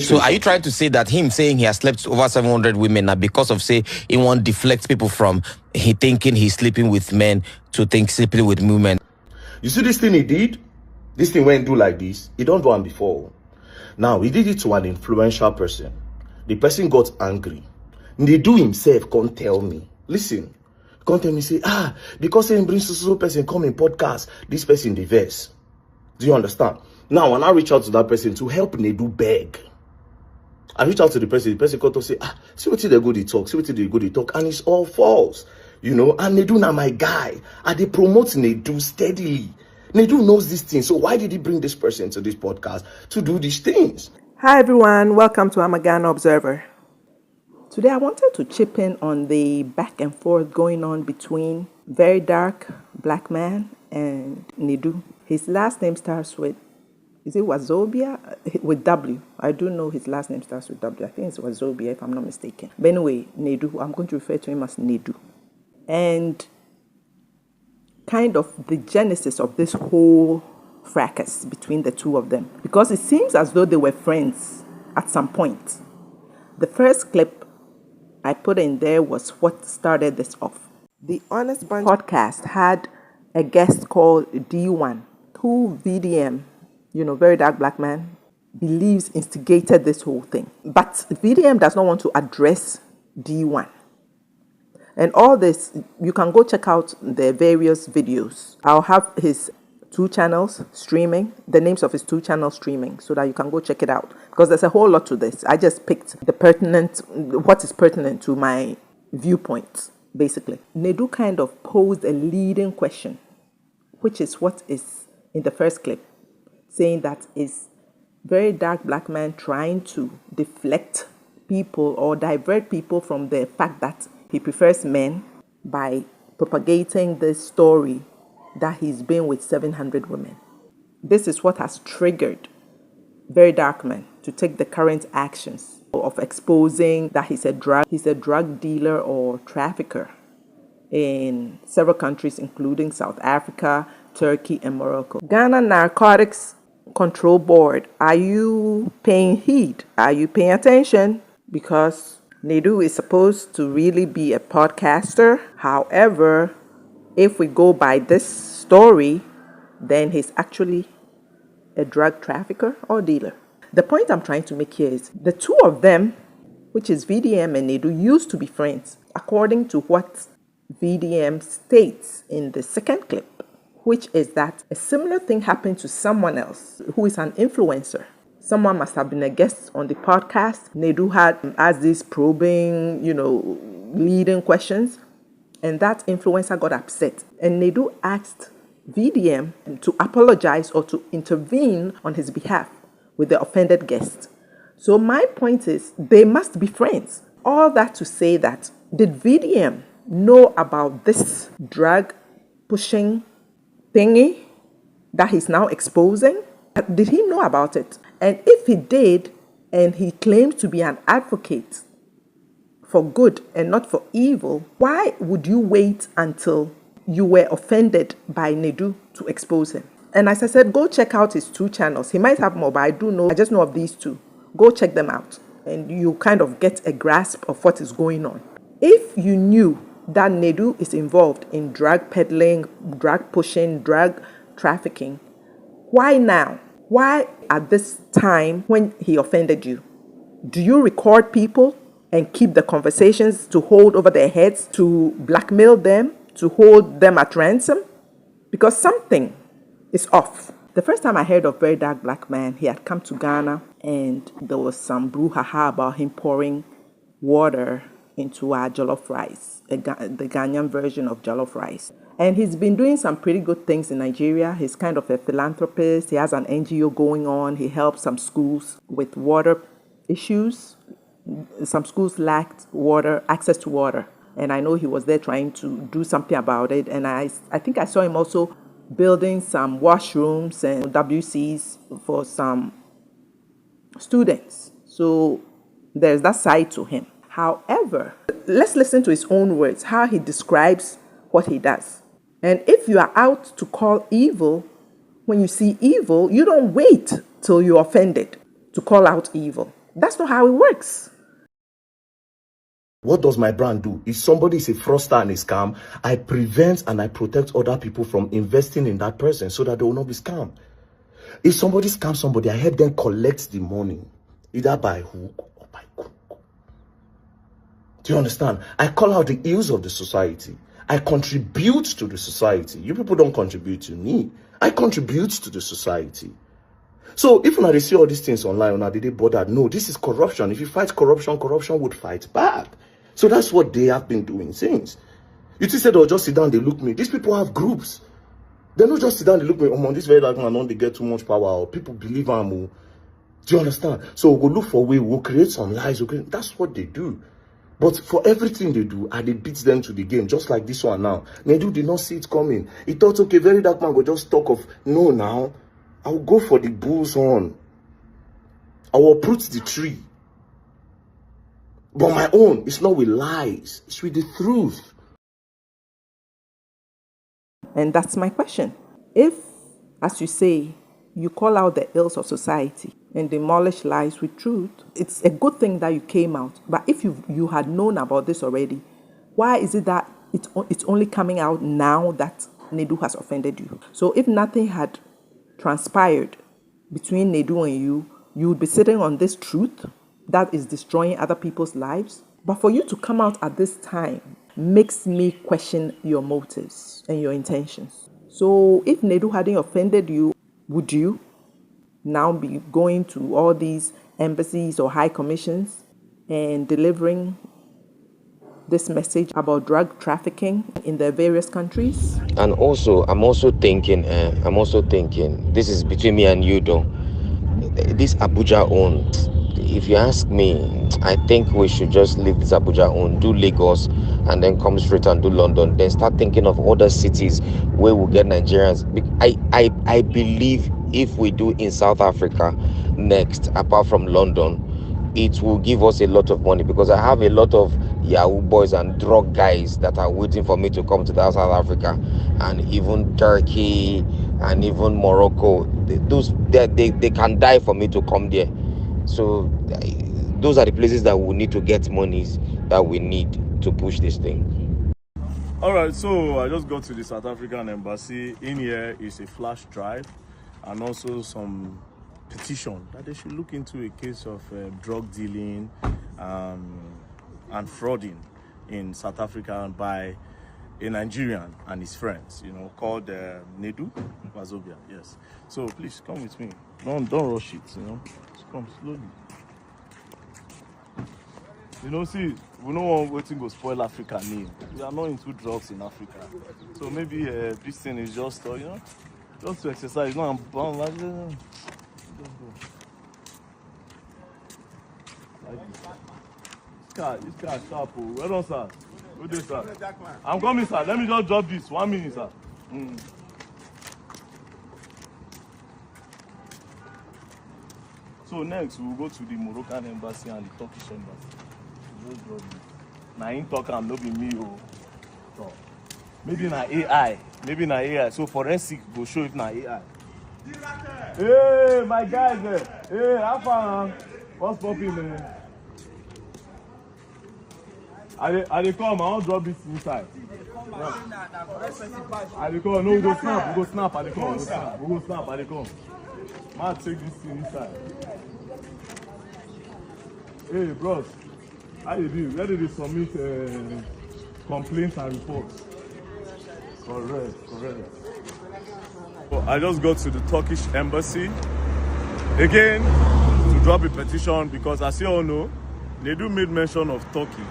So are you trying to say that him saying he has slept over 700 women now because of, say, he won't deflect people from he thinking he's sleeping with men to think sleeping with women? You see this thing he did? This thing went do like this. He don't do one before. Now, he did it to an influential person. The person got angry. NEDU himself can't tell me. Listen. Can't tell me, say, because he brings so person come in podcast, this person diverse. Do you understand? Now, when I reach out to that person to help NEDU beg, I reach out to the person come to say, see what they go to talk, and it's all false. You know, and NEDU now my guy. And they promote NEDU steadily. NEDU knows these things. So why did he bring this person to this podcast to do these things? Hi everyone, welcome to Ghana Observer. Today I wanted to chip in on the back and forth going on between very dark black man and NEDU. His last name starts with, is it Wazobia? With W. I do know his last name starts with W. I think it's Wazobia if I'm not mistaken. But anyway, NEDU, I'm going to refer to him as NEDU. And kind of the genesis of this whole fracas between the two of them. Because it seems as though they were friends at some point. The first clip I put in there was what started this off. The Honest Bunch podcast had a guest called D1, who VDM, very dark black man, believes instigated this whole thing. But VDM does not want to address D1. And all this, you can go check out the various videos. I'll have his 2 channels streaming, the names of his 2 channels streaming, so that you can go check it out. Because there's a whole lot to this. I just picked what is pertinent to my viewpoint, basically. NEDU kind of posed a leading question, which is what is in the first clip, saying that is very dark black man trying to deflect people or divert people from the fact that he prefers men by propagating this story that he's been with 700 women. This is what has triggered very dark men to take the current actions of exposing that he's a drug dealer or trafficker in several countries, including South Africa, Turkey, and Morocco. Ghana Narcotics Control Board, are you paying heed? Are you paying attention? Because NEDU is supposed to really be a podcaster. However, if we go by this story, then he's actually a drug trafficker or dealer. The point I'm trying to make here is the two of them, which is VDM and NEDU, used to be friends, according to what VDM states in the second clip, which is that a similar thing happened to someone else who is an influencer. Someone must have been a guest on the podcast. NEDU had asked these probing, leading questions. And that influencer got upset. And NEDU asked VDM to apologize or to intervene on his behalf with the offended guest. So my point is, they must be friends. All that to say that, did VDM know about this drug pushing thingy that he's now exposing? Did he know about it? And if he did, and he claims to be an advocate for good and not for evil, why would you wait until you were offended by NEDU to expose him? And as I said, go check out his 2 channels. He might have more, but I just know of these 2. Go check them out and you kind of get a grasp of what is going on. If you knew that NEDU is involved in drug peddling, drug pushing, drug trafficking, why now? Why at this time when he offended you? Do you record people and keep the conversations to hold over their heads, to blackmail them, to hold them at ransom? Because something is off. The first time I heard of very dark black man, he had come to Ghana and there was some brouhaha about him pouring water into our jollof rice, the Ghanaian version of jollof rice. And he's been doing some pretty good things in Nigeria. He's kind of a philanthropist. He has an NGO going on. He helps some schools with water issues. Some schools lacked access to water. And I know he was there trying to do something about it. And I think I saw him also building some washrooms and WCs for some students. So there's that side to him. However, let's listen to his own words, how he describes what he does. And if you are out to call evil, when you see evil, you don't wait till you're offended to call out evil. That's not how it works. What does my brand do? If somebody is a fraudster and a scam, I prevent and I protect other people from investing in that person so that they will not be scammed. If somebody scams somebody, I help them collect the money, either by hook or by crook. Do you understand? I call out the ills of the society. I contribute to the society. You people don't contribute to me. I contribute to the society. So if they see all these things online, did they bother? No, this is corruption. If you fight corruption, corruption would fight back. So that's what they have been doing since. You just said, oh, just sit down, they look me. These people have groups. They don't just sit down, they look me, oh, this very dark man, don't they get too much power, or people believe them. Do you understand? So we'll look for a way, we'll create some lies. That's what they do. But for everything they do, they beat them to the game, just like this one now. NEDU did not see it coming. He thought, okay, very dark man will just talk of, no, now, I will go for the bull's horn. I will uproot the tree. But my own, it's not with lies. It's with the truth. And that's my question. If, as you say, you call out the ills of society and demolish lies with truth, it's a good thing that you came out. But if you had known about this already, why is it that it's only coming out now that NEDU has offended you? So if nothing had transpired between NEDU and you would be sitting on this truth that is destroying other people's lives. But for you to come out at this time makes me question your motives and your intentions. So if NEDU hadn't offended you, would you now be going to all these embassies or high commissions and delivering this message about drug trafficking in their various countries? And also, I'm also thinking, this is between me and you though, this Abuja own, if you ask me, I think we should just leave this Abuja own, do Lagos, and then come straight and do London, then start thinking of other cities where we'll get Nigerians. I believe if we do in South Africa next, apart from London, it will give us a lot of money, because I have a lot of Yahoo boys and drug guys that are waiting for me to come to South Africa, and even Turkey and even Morocco. They can die for me to come there. So those are the places that we need to get monies that we need to push this thing. All right, so I just got to the South African embassy. In here is a flash drive and also some petition that they should look into a case of drug dealing and frauding in South Africa by a Nigerian and his friends, called NEDU, Wazobia, yes. So please come with me. Don't rush it, Just come slowly. See, we don't want waiting to spoil Africa name. We are not into drugs in Africa. So maybe this thing is just, just to exercise. No, I'm bound like this. This car is sharp. Where on, sir? Good day, sir. I'm coming, sir. Let me just drop this. 1 minute, sir. So next, we'll go to the Moroccan embassy and the Turkish embassy. Just drop this. Now, in talk, I'm not be me. So, maybe na AI. So forensic go show if na AI. Hey, my guys there. Hey, how far? What's popping, man? I dey come, I won't drop this inside. I dey come, no, we go snap, I dey come, we go snap, I dey come. Man, take this thing inside. Hey, bros, how you do? Where did they submit complaints and reports? Correct. So I just got to the Turkish embassy again to drop a petition, because as you all know, NEDU made mention of Turkey,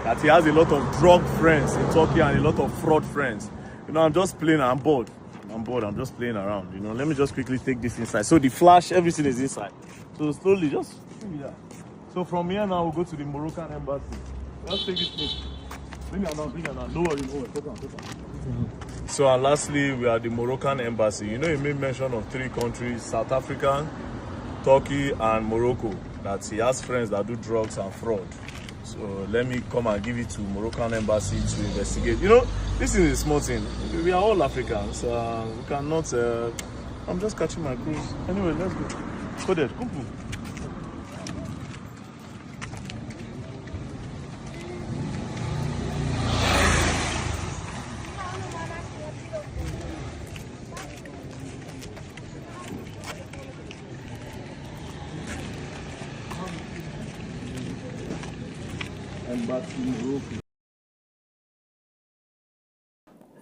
that he has a lot of drug friends in Turkey and a lot of fraud friends. I'm just playing, I'm bored, I'm just playing around, Let me just quickly take this inside. So the flash, everything is inside. So slowly, just give me that. So from here now, we'll go to the Moroccan embassy. Let's take this thing. Bring it down. No worry. Take on. So and lastly, we are at the Moroccan embassy. He made mention of 3 countries, South Africa, Turkey, and Morocco, that he has friends that do drugs and fraud. So let me come and give it to Moroccan embassy to investigate. This is a small thing. We are all Africans. We cannot. I'm just catching my cruise. Anyway, let's go. Go there. Come.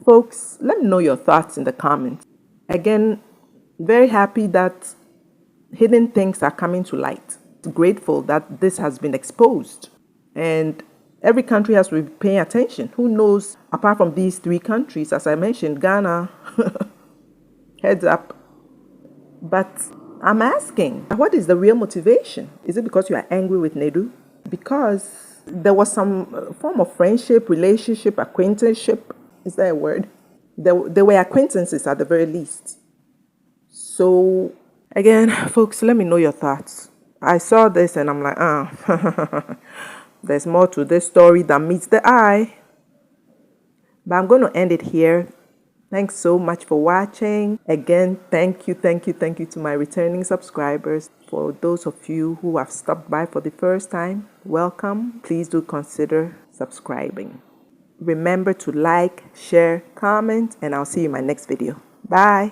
Folks, let me know your thoughts in the comments. Again, very happy that hidden things are coming to light. Grateful that this has been exposed. And every country has to be paying attention. Who knows, apart from these three countries, as I mentioned, Ghana, heads up. But I'm asking, what is the real motivation? Is it because you are angry with NEDU? Because there was some form of friendship, relationship, acquaintanceship. Is that a word? They were acquaintances at the very least. So, again, folks, let me know your thoughts. I saw this and I'm like, there's more to this story than meets the eye. But I'm going to end it here. Thanks so much for watching. Again, thank you to my returning subscribers. For those of you who have stopped by for the first time, welcome. Please do consider subscribing. Remember to like, share, comment, and I'll see you in my next video. Bye.